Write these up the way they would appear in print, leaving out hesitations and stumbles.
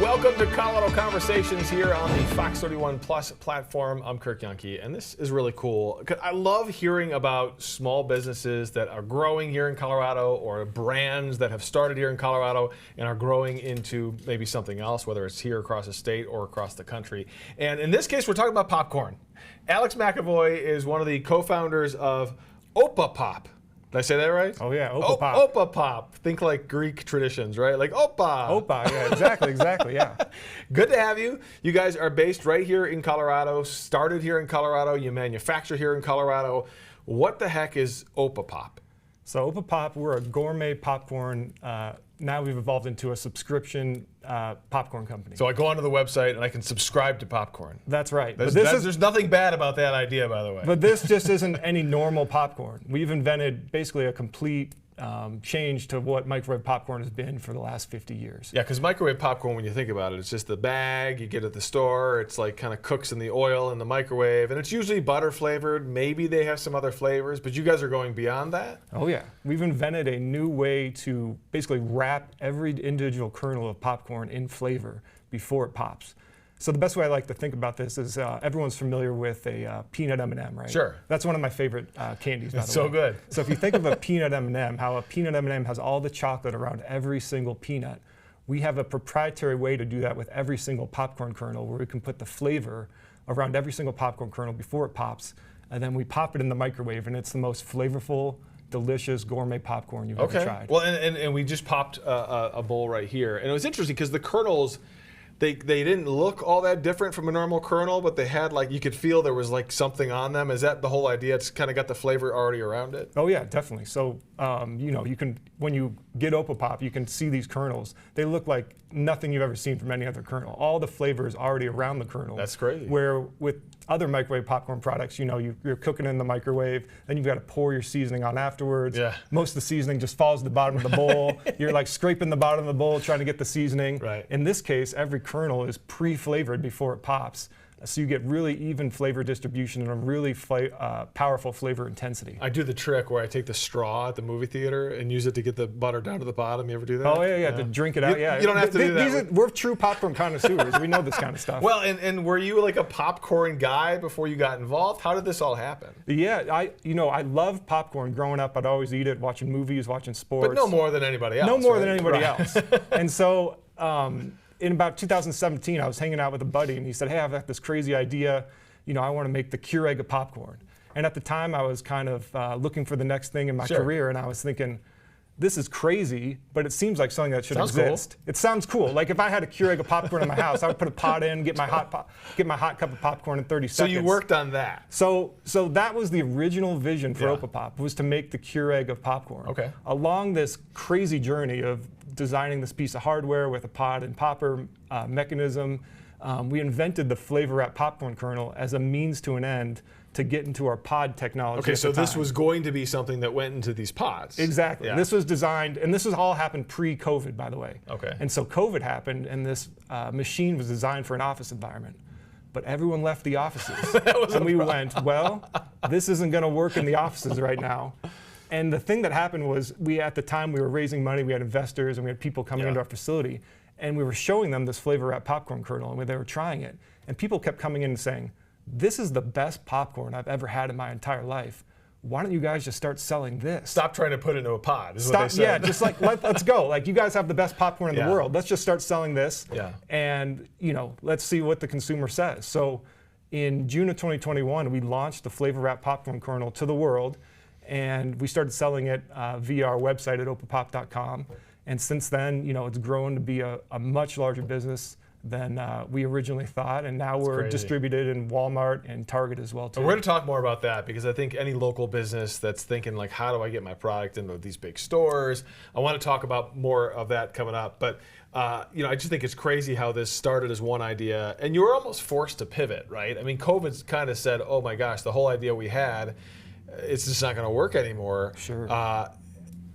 Welcome to Colorado Conversations here on the FOX31 Plus platform. I'm Kirk Yuhnke, and this is really cool. I love hearing about small businesses that are growing here in Colorado, or brands that have started here in Colorado and are growing into maybe something else, whether it's here across the state or across the country. And in this case, we're talking about popcorn. Alex McEvoy is one of the co-founders of Opopop. Did I say that right? Oh yeah, Opopop. Opopop. Think like Greek traditions, right? Like Opa. Opa, yeah, exactly, yeah. Good to have you. You guys are based right here in Colorado, started here in Colorado, you manufacture here in Colorado. What the heck is Opopop? So Opopop, we're a gourmet popcorn. Now we've evolved into a subscription popcorn company. So I go onto the website and I can subscribe to popcorn. That's right. There's nothing bad about that idea, by the way. But this just isn't any normal popcorn. We've invented basically a complete change to what microwave popcorn has been for the last 50 years. Yeah, because microwave popcorn, when you think about it, it's just the bag you get at the store. It's like kind of cooks in the oil in the microwave, and it's usually butter flavored. Maybe they have some other flavors, but you guys are going beyond that? Oh yeah. We've invented a new way to basically wrap every individual kernel of popcorn in flavor before it pops. So the best way I like to think about this is everyone's familiar with a peanut M&M, right? Sure. That's one of my favorite candies, by the way. It's so good. So if you think of a peanut M&M, how a peanut M&M has all the chocolate around every single peanut, we have a proprietary way to do that with every single popcorn kernel, where we can put the flavor around every single popcorn kernel before it pops, and then we pop it in the microwave, and it's the most flavorful, delicious gourmet popcorn you've ever tried. Well, and we just popped a bowl right here, and it was interesting because the kernels, they didn't look all that different from a normal kernel, but they had, like, you could feel there was like something on them. Is that the whole idea? It's kind of got the flavor already around it? Oh yeah, definitely. So you know, you can, when you get Opopop, you can see these kernels. They look like nothing you've ever seen from any other kernel. All the flavor is already around the kernel. That's crazy. Where with other microwave popcorn products, you know, you're cooking in the microwave, then you've got to pour your seasoning on afterwards. Yeah. Most of the seasoning just falls to the bottom of the bowl. You're like scraping the bottom of the bowl trying to get the seasoning. Right. In this case, every kernel is pre-flavored before it pops. So you get really even flavor distribution and a really powerful flavor intensity. I do the trick where I take the straw at the movie theater and use it to get the butter down to the bottom. You ever do that? Oh yeah, to drink it out. Yeah, you don't have to do that. We're true popcorn connoisseurs. We know this kind of stuff. Well, and were you like a popcorn guy before you got involved? How did this all happen? Yeah, I love popcorn. Growing up, I'd always eat it, watching movies, watching sports. But no more than anybody else. No more right? than anybody right. else. And so in about 2017, I was hanging out with a buddy, and he said, "Hey, I've got this crazy idea. You know, I want to make the Keurig of popcorn." And at the time, I was kind of looking for the next thing in my career, and I was thinking, this is crazy, but it seems like something that should exist. Cool. It sounds cool. Like if I had a Keurig of popcorn in my house, I would put a pot in, get my hot cup of popcorn in 30 seconds. So you worked on that. So that was the original vision for Opopop, was to make the Keurig of popcorn. Okay. Along this crazy journey of designing this piece of hardware with a pod and popper mechanism, we invented the flavor wrap popcorn kernel as a means to an end to get into our pod technology. Okay, so this was going to be something that went into these pods. Exactly. Yeah. This was designed, and this was all happened pre-COVID, by the way. Okay. And so COVID happened, and this machine was designed for an office environment. But everyone left the offices. And we went, well, this isn't going to work in the offices right now. And the thing that happened was, at the time, we were raising money, we had investors, and we had people coming into our facility, and we were showing them this flavor wrap popcorn kernel, and they were trying it. And people kept coming in and saying, "This is the best popcorn I've ever had in my entire life. Why don't you guys just start selling this?" Stop trying to put it into a pod, is what they said. Yeah, just like, let's go. Like, you guys have the best popcorn in the world. Let's just start selling this. Yeah. And, you know, let's see what the consumer says. So in June of 2021, we launched the flavor wrap popcorn kernel to the world, and we started selling it via our website at opopop.com. And since then, you know, it's grown to be a much larger business than we originally thought, and now we're distributed in Walmart and Target as well too. We're going to talk more about that, because I think any local business that's thinking like, how do I get my product into these big stores? I want to talk about more of that coming up. But you know, I just think it's crazy how this started as one idea, and you were almost forced to pivot, right? I mean, COVID's kind of said, oh my gosh, the whole idea we had, it's just not going to work anymore. Sure.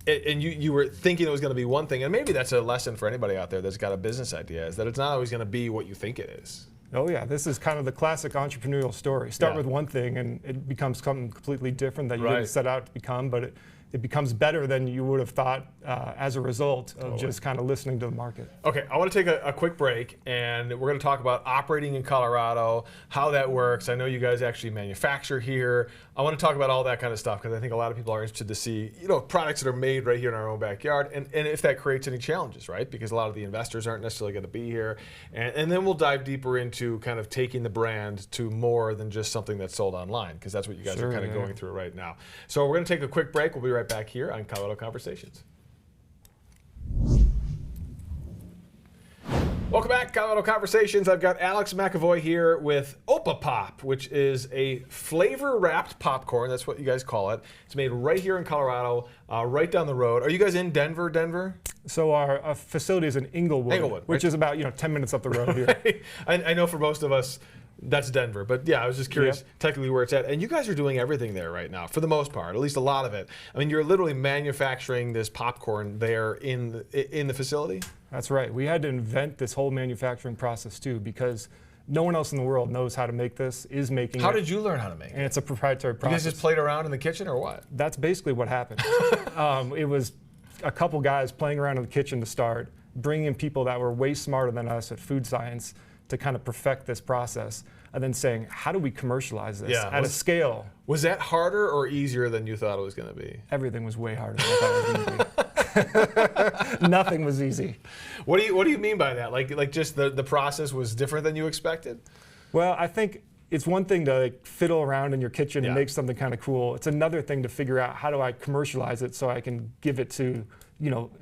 And you were thinking it was going to be one thing, and maybe that's a lesson for anybody out there that's got a business idea, is that it's not always going to be what you think it is. Oh yeah, this is kind of the classic entrepreneurial story. Start with one thing and it becomes something completely different that you didn't set out to become, but it becomes better than you would have thought as a result of just kind of listening to the market. Okay, I want to take a quick break, and we're going to talk about operating in Colorado, how that works. I know you guys actually manufacture here. I want to talk about all that kind of stuff because I think a lot of people are interested to see, products that are made right here in our own backyard, and if that creates any challenges, right? Because a lot of the investors aren't necessarily going to be here. And then we'll dive deeper into kind of taking the brand to more than just something that's sold online, because that's what you guys are kind of going through right now. So we're going to take a quick break. We'll be right back here on Colorado Conversations. Welcome back, Colorado Conversations. I've got Alex McEvoy here with Opopop, which is a flavor-wrapped popcorn. That's what you guys call it. It's made right here in Colorado, right down the road. Are you guys in Denver? So our facility is in Inglewood, which is about 10 minutes up the road here. I know for most of us, that's Denver, but yeah, I was just curious technically where it's at. And you guys are doing everything there right now, for the most part, at least a lot of it. I mean, you're literally manufacturing this popcorn there in the facility? That's right. We had to invent this whole manufacturing process too, because no one else in the world knows how to make this, is making it. How did you learn how to make it? And it's a proprietary process. You guys just played around in the kitchen or what? That's basically what happened. It was a couple guys playing around in the kitchen to start, bringing in people that were way smarter than us at food science to kind of perfect this process, and then saying, how do we commercialize this at a scale? Was that harder or easier than you thought it was going to be? Everything was way harder than I thought it was going to be. Nothing was easy. What do you mean by that? Like just the process was different than you expected? Well, I think it's one thing to fiddle around in your kitchen and make something kind of cool. It's another thing to figure out, how do I commercialize it so I can give it to,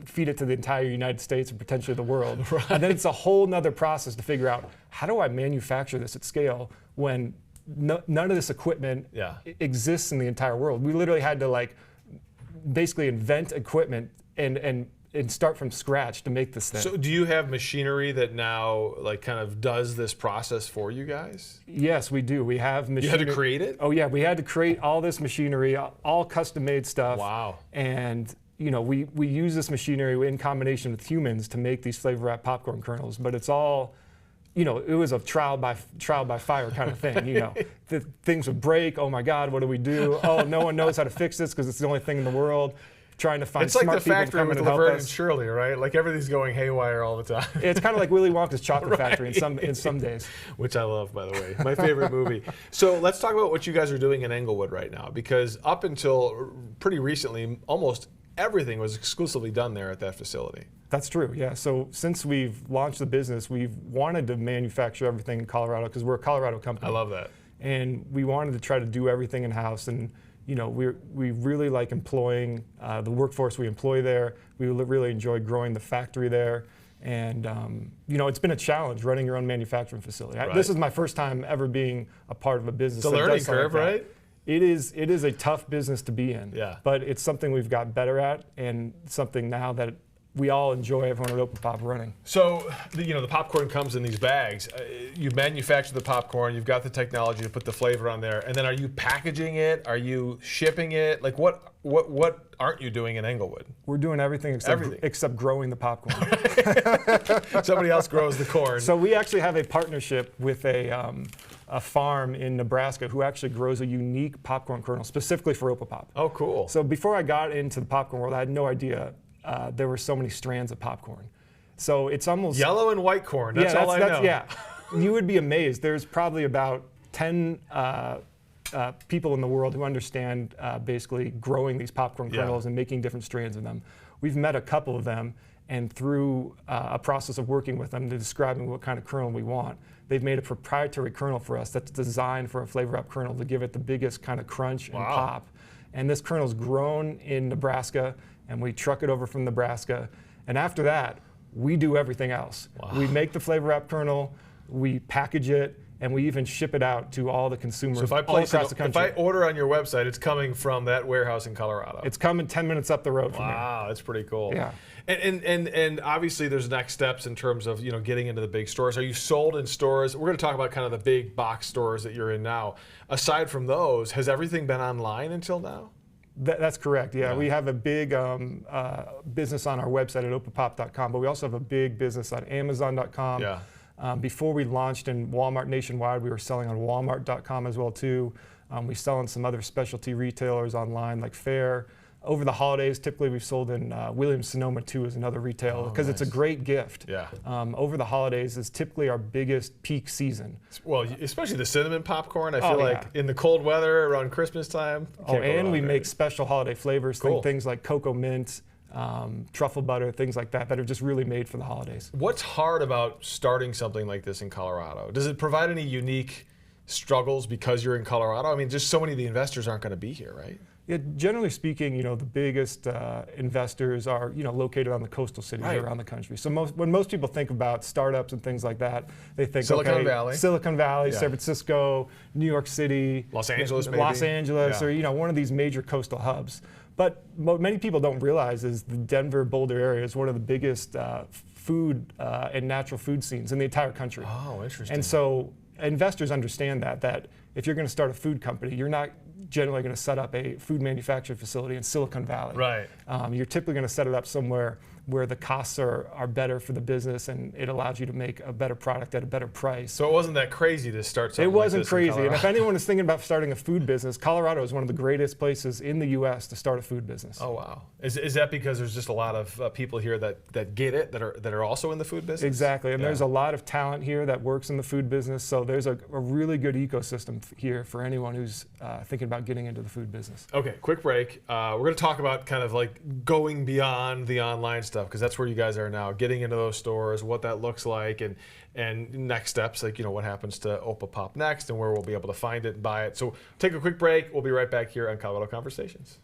feed it to the entire United States and potentially the world. Right. And then it's a whole nother process to figure out, how do I manufacture this at scale when none of this equipment exists in the entire world? We literally had to basically invent equipment and start from scratch to make this thing. So do you have machinery that now kind of does this process for you guys? Yes, we do. We have machinery. You had to create it? Oh yeah, we had to create all this machinery, all custom made stuff. Wow. And we use this machinery in combination with humans to make these flavor-wrapped popcorn kernels, but it's all, it was a trial by fire kind of thing. Things would break. Oh my God, what do we do? Oh, no one knows how to fix this because it's the only thing in the world. Trying to find smart people to come in and help us. It's like the factory with Laverne and Shirley, right? Like everything's going haywire all the time. It's kind of like Willy Wonka's chocolate factory in some days. Which I love, by the way. My favorite movie. So let's talk about what you guys are doing in Inglewood right now, because up until pretty recently, almost everything was exclusively done there at that facility. That's true, yeah. So since we've launched the business, we've wanted to manufacture everything in Colorado because we're a Colorado company. I love that. And we wanted to try to do everything in-house. And we really like employing the workforce we employ there. We really enjoy growing the factory there. And it's been a challenge running your own manufacturing facility. Right. This is my first time ever being a part of a business. It's a learning curve, right? It is a tough business to be in. Yeah. But it's something we've got better at, and something now that we all enjoy, everyone at Opopop running. So, the popcorn comes in these bags. You manufacture the popcorn, you've got the technology to put the flavor on there, and then are you packaging it? Are you shipping it? Like what aren't you doing in Inglewood? We're doing everything except growing the popcorn. Somebody else grows the corn. So we actually have a partnership with a farm in Nebraska who actually grows a unique popcorn kernel specifically for Opopop. Oh, cool. So before I got into the popcorn world, I had no idea there were so many strands of popcorn. So it's almost yellow and white corn. That's all I know. Yeah, you would be amazed. There's probably about 10 people in the world who understand basically growing these popcorn kernels and making different strands of them. We've met a couple of them, and through a process of working with them to describing what kind of kernel we want, they've made a proprietary kernel for us that's designed for a flavor-wrapped kernel to give it the biggest kind of crunch and pop. And this kernel's grown in Nebraska, and we truck it over from Nebraska. And after that, we do everything else. Wow. We make the flavor-wrapped kernel, we package it, and we even ship it out to all the consumers all across the country. If I order on your website, it's coming from that warehouse in Colorado. It's coming 10 minutes up the road from here. Wow, that's pretty cool. Yeah. And obviously there's next steps in terms of getting into the big stores. Are you sold in stores? We're going to talk about kind of the big box stores that you're in now. Aside from those, has everything been online until now? That's correct, yeah. We have a big business on our website at opopop.com, but we also have a big business on amazon.com. Yeah. Before we launched in Walmart nationwide, we were selling on walmart.com as well too. We sell in some other specialty retailers online like Faire. Over the holidays, typically we've sold in Williams-Sonoma too is another retailer because it's a great gift. Yeah. Over the holidays is typically our biggest peak season. Well, especially the cinnamon popcorn. I feel like in the cold weather around Christmas time. And we make special holiday flavors, Cool. things like cocoa mint, truffle butter, things like that are just really made for the holidays. What's hard about starting something like this in Colorado? Does it provide any unique struggles because you're in Colorado? I mean, just so many of the investors aren't going to be here, right? Yeah, generally speaking, the biggest investors are, located on the coastal cities around the country. So when most people think about startups and things like that, they think Silicon Valley, San Francisco, New York City, Los Angeles, maybe. Or one of these major coastal hubs. But what many people don't realize is the Denver, Boulder area is one of the biggest food and natural food scenes in the entire country. Oh, interesting. And so investors understand that if you're going to start a food company, you're not generally going to set up a food manufacturing facility in Silicon Valley. Right. You're typically going to set it up somewhere where the costs are better for the business and it allows you to make a better product at a better price. So it wasn't that crazy to start something like this. It wasn't crazy. In Colorado. And if anyone is thinking about starting a food business, Colorado is one of the greatest places in the U.S. to start a food business. Oh, wow. Is that because there's just a lot of people here that get it, that are also in the food business? Exactly. And there's a lot of talent here that works in the food business. So there's a really good ecosystem here for anyone who's thinking about getting into the food business. Okay, quick break. We're going to talk about kind of like going beyond the online stuff, because that's where you guys are now, getting into those stores, what that looks like, and next steps, like what happens to Opopop next, and where we'll be able to find it and buy it. So take a quick break. We'll be right back here on Colorado Conversations.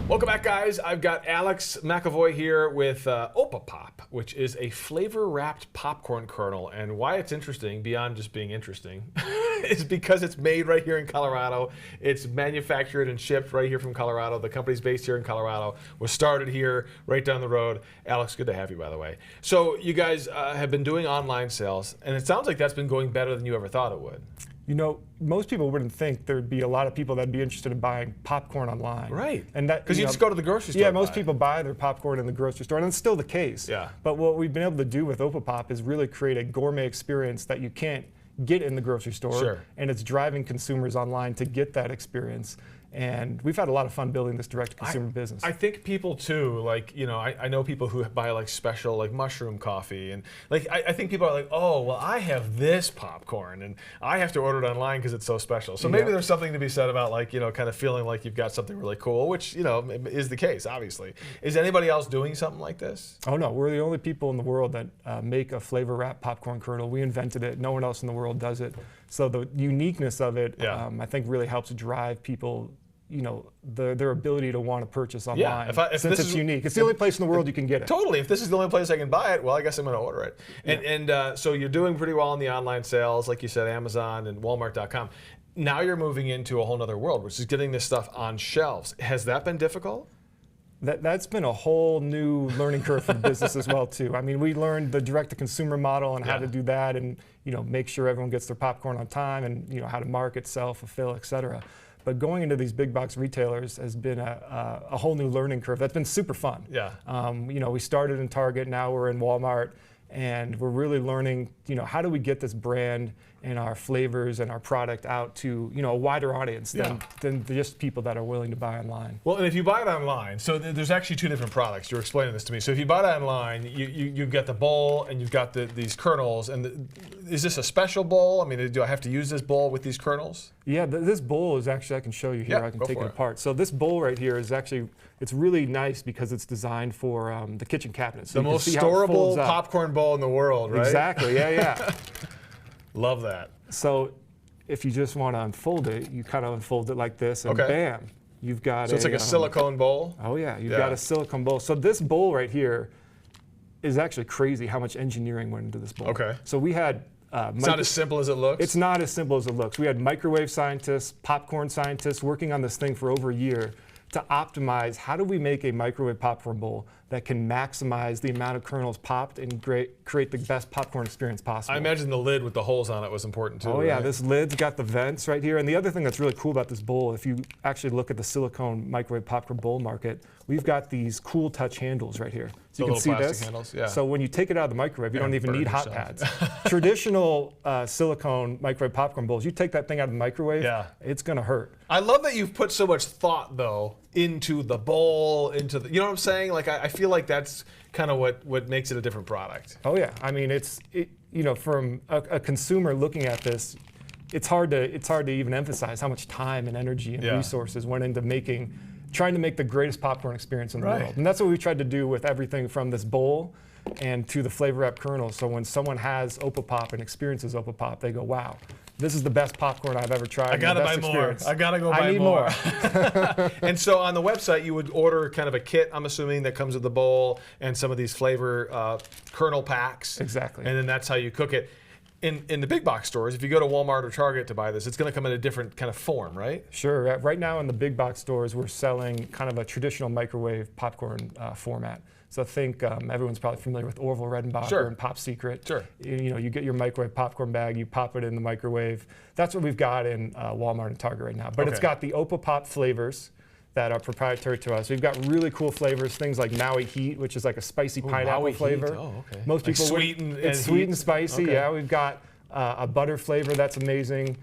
Welcome back, guys. I've got Alex McEvoy here with Opopop, which is a flavor-wrapped popcorn kernel. And why it's interesting, beyond just being interesting, is because it's made right here in Colorado. It's manufactured and shipped right here from Colorado. The company's based here in Colorado. Was started here, right down the road. Alex, good to have you, by the way. So you guys have been doing online sales, and it sounds like that's been going better than you ever thought it would. Most people wouldn't think there'd be a lot of people that'd be interested in buying popcorn online. Right. And that because you just go to the grocery store. Yeah, most people buy their popcorn in the grocery store, and it's still the case. Yeah. But what we've been able to do with Opopop is really create a gourmet experience that you can't get in the grocery store. Sure. And it's driving consumers online to get that experience. And we've had a lot of fun building this direct-to-consumer business. I think people too, I know people who buy like special like mushroom coffee, and I think people are like, oh, well, I have this popcorn and I have to order it online because it's so special. So maybe there's something to be said about kind of feeling like you've got something really cool, which is the case, obviously. Is anybody else doing something like this? Oh no, we're the only people in the world that make a flavor-wrapped popcorn kernel. We invented it. No one else in the world does it. So the uniqueness of it, I think, really helps drive people. Their ability to want to purchase online, since it's unique. It's the only place in the world you can get it. Totally. If this is the only place I can buy it, well, I guess I'm going to order it. And so you're doing pretty well in the online sales, like you said, Amazon and Walmart.com. Now you're moving into a whole other world, which is getting this stuff on shelves. Has that been difficult? That's been a whole new learning curve for the business as well too. I mean, we learned the direct-to-consumer model and how to do that, and make sure everyone gets their popcorn on time, and how to market, sell, fulfill, et cetera. But going into these big box retailers has been a whole new learning curve. That's been super fun. Yeah. We started in Target, now we're in Walmart, and we're really learning, how do we get this brand and our flavors and our product out to, a wider audience than just people that are willing to buy online. Well, and if you buy it online, so there's actually two different products. You're explaining this to me. So if you buy it online, you've got the bowl and you've got these kernels. And is this a special bowl? I mean, do I have to use this bowl with these kernels? Yeah, this bowl is actually, I can show you here. I can take it apart. So this bowl right here is actually, it's really nice because it's designed for the kitchen cabinet. So the most storable popcorn bowl in the world, right? Exactly, yeah. Love that. So if you just want to unfold it, you kind of unfold it like this, and bam, you've got So it's like a silicone bowl? Oh yeah, you've got a silicone bowl. So this bowl right here is actually crazy how much engineering went into this bowl. Okay. So we had it's not as simple as it looks? It's not as simple as it looks. We had microwave scientists, popcorn scientists working on this thing for over a year to optimize how do we make a microwave popcorn bowl that can maximize the amount of kernels popped and create the best popcorn experience possible. I imagine the lid with the holes on it was important too. Oh yeah, right? this lid's got the vents right here. And the other thing that's really cool about this bowl, if you actually look at the silicone microwave popcorn bowl market, we've got these cool touch handles right here. So you can see this. Handles, yeah. So when you take it out of the microwave, you don't even need hot pads. Traditional silicone microwave popcorn bowls, you take that thing out of the microwave, it's gonna hurt. I love that you've put so much thought though into the bowl, into the, you know what I'm saying? Like I feel like that's kind of what makes it a different product. Oh yeah, I mean you know, from a consumer looking at this, it's hard to even emphasize how much time and energy and resources went into trying to make the greatest popcorn experience in the world. And that's what we tried to do with everything from this bowl and to the flavor wrap kernels. So when someone has Opopop and experiences Opopop, they go, wow, this is the best popcorn I've ever tried. I gotta buy more. I gotta go buy more. And so on the website, you would order kind of a kit, I'm assuming, that comes with the bowl and some of these flavor kernel packs. Exactly. And then that's how you cook it. In the big box stores, if you go to Walmart or Target to buy this, it's going to come in a different kind of form, right? Sure. Right now in the big box stores, we're selling kind of a traditional microwave popcorn format. So I think everyone's probably familiar with Orville Redenbacher and Pop Secret. Sure. You know, you get your microwave popcorn bag, you pop it in the microwave. That's what we've got in Walmart and Target right now. But it's got the Opopop flavors that are proprietary to us. We've got really cool flavors, things like Maui Heat, which is like a spicy pineapple Maui flavor. Heat. Oh, okay. Most people it's sweet and spicy. Okay. Yeah, we've got a butter flavor that's amazing.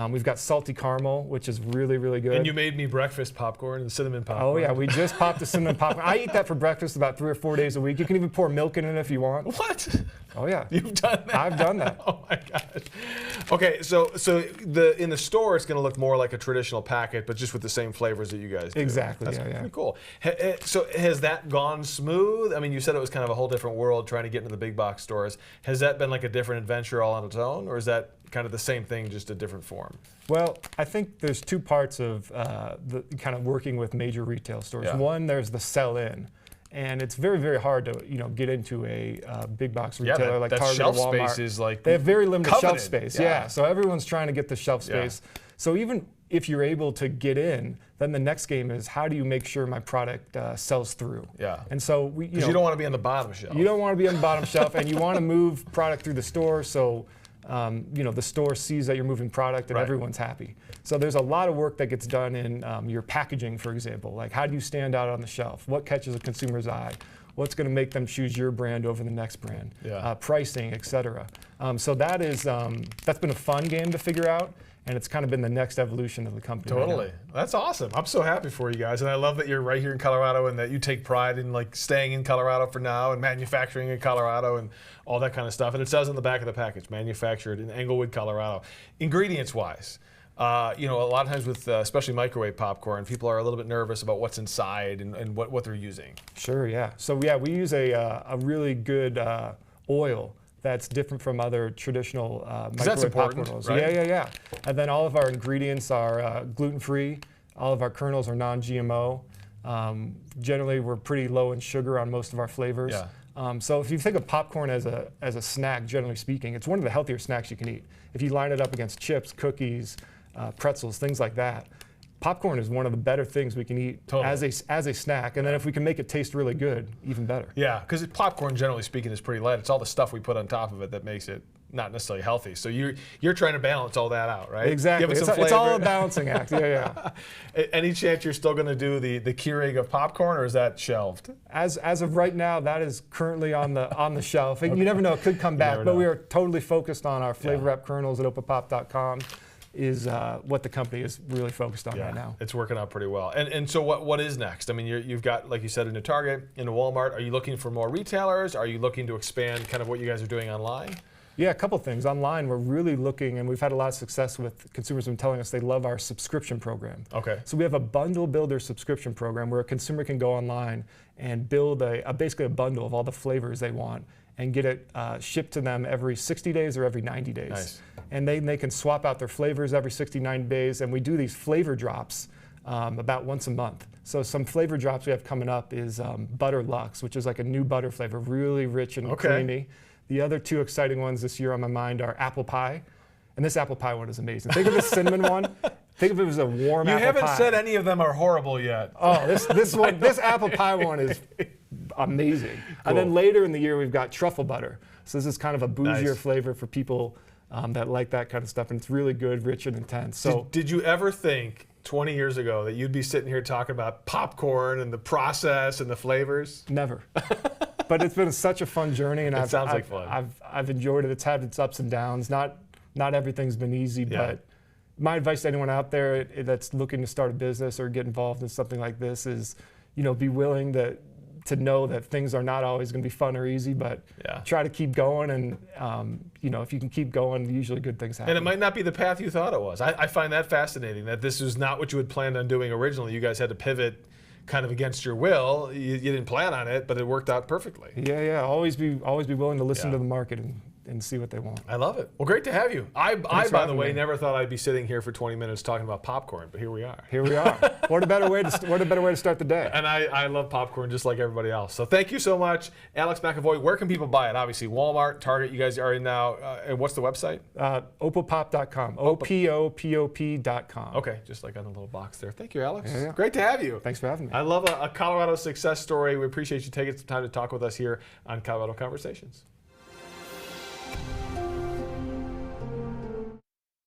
We've got salty caramel, which is really, really good. And you made me breakfast popcorn and cinnamon popcorn. Oh yeah, we just popped the cinnamon popcorn. I eat that for breakfast about 3 or 4 days a week. You can even pour milk in it if you want. What? Oh yeah. You've done that? I've done that. Oh my gosh. Okay, so in the store it's going to look more like a traditional packet, but just with the same flavors that you guys do. Exactly. That's pretty cool. So has that gone smooth? I mean, you said it was kind of a whole different world trying to get into the big box stores. Has that been like a different adventure all on its own, or is that kind of the same thing, just a different form? Well, I think there's two parts of the kind of working with major retail stores. Yeah. One, there's the sell-in. And it's very, very hard to get into a big box retailer like Target or Walmart. Shelf space is like they have very limited coveted. Shelf space. Yeah. So everyone's trying to get the shelf space. So even if you're able to get in, then the next game is how do you make sure my product sells through? Yeah. And so you don't want to be on the bottom shelf. You don't want to be on the bottom shelf, and you want to move product through the store. So the store sees that you're moving product and everyone's happy. So there's a lot of work that gets done in your packaging, for example. Like how do you stand out on the shelf? What catches a consumer's eye? What's going to make them choose your brand over the next brand? Pricing, et cetera. So that's been a fun game to figure out. And it's kind of been the next evolution of the company. Totally. Right now. That's awesome. I'm so happy for you guys. And I love that you're right here in Colorado and that you take pride in like staying in Colorado for now and manufacturing in Colorado and all that kind of stuff. And it says on the back of the package, manufactured in Englewood, Colorado. Ingredients wise, a lot of times with especially microwave popcorn, people are a little bit nervous about what's inside and what they're using. Sure, yeah. So yeah, we use a really good oil that's different from other traditional microwave popcorn oils. Right? Yeah. And then all of our ingredients are gluten-free. All of our kernels are non-GMO. Generally, we're pretty low in sugar on most of our flavors. Yeah. So if you think of popcorn as a snack, generally speaking, it's one of the healthier snacks you can eat. If you line it up against chips, cookies, pretzels, things like that, popcorn is one of the better things we can eat as a snack, and then if we can make it taste really good, even better. Yeah, because popcorn, generally speaking, is pretty light. It's all the stuff we put on top of it that makes it not necessarily healthy. So you're trying to balance all of that out, right? Exactly. It's all a balancing act. Yeah. Any chance you're still going to do the Keurig of popcorn, or is that shelved? As of right now, that is currently on the shelf. You never know; it could come back. But we are totally focused on our flavor wrap kernels at opopop.com. Is what the company is really focused on right now. It's working out pretty well. And so what is next? I mean, you've got, like you said, into Target, into Walmart. Are you looking for more retailers? Are you looking to expand kind of what you guys are doing online? Yeah, a couple things. Online, we're really looking, and we've had a lot of success with consumers who've been telling us they love our subscription program. Okay. So we have a bundle builder subscription program where a consumer can go online and build basically a bundle of all the flavors they want and get it shipped to them every 60 days or every 90 days. Nice. And they can swap out their flavors every 60, 90 days, and we do these flavor drops about once a month. So some flavor drops we have coming up is Butter Luxe, which is like a new butter flavor, really rich and creamy. The other two exciting ones this year on my mind are apple pie. And this apple pie one is amazing. Think of the cinnamon one. Think of it as a warm apple pie. You haven't said any of them are horrible yet. Oh, this apple pie one is amazing. Cool. And then later in the year, we've got truffle butter. So this is kind of a bougier flavor for people that like that kind of stuff, and it's really good, rich and intense. So did you ever think 20 years ago that you'd be sitting here talking about popcorn and the process and the flavors? Never. But it's been such a fun journey, and sounds like fun. I've enjoyed it. It's had its ups and downs. Not everything's been easy, but my advice to anyone out there that's looking to start a business or get involved in something like this is, be willing to know that things are not always going to be fun or easy, but try to keep going. And, if you can keep going, usually good things happen. And it might not be the path you thought it was. I find that fascinating, that this was not what you had planned on doing originally. You guys had to pivot kind of against your will. You didn't plan on it, but it worked out perfectly. Yeah. Always be willing to listen to the market and see what they want. I love it. Well, great to have you. I by the way, never thought I'd be sitting here for 20 minutes talking about popcorn, but here we are. Here we are. What a better way to start the day. And I love popcorn just like everybody else. So thank you so much, Alex McEvoy. Where can people buy it? Obviously, Walmart, Target. You guys are in now. And what's the website? Opopop.com. OPOPOP.com. Okay, just like on the little box there. Thank you, Alex. Yeah. Great to have you. Thanks for having me. I love a Colorado success story. We appreciate you taking some time to talk with us here on Colorado Conversations.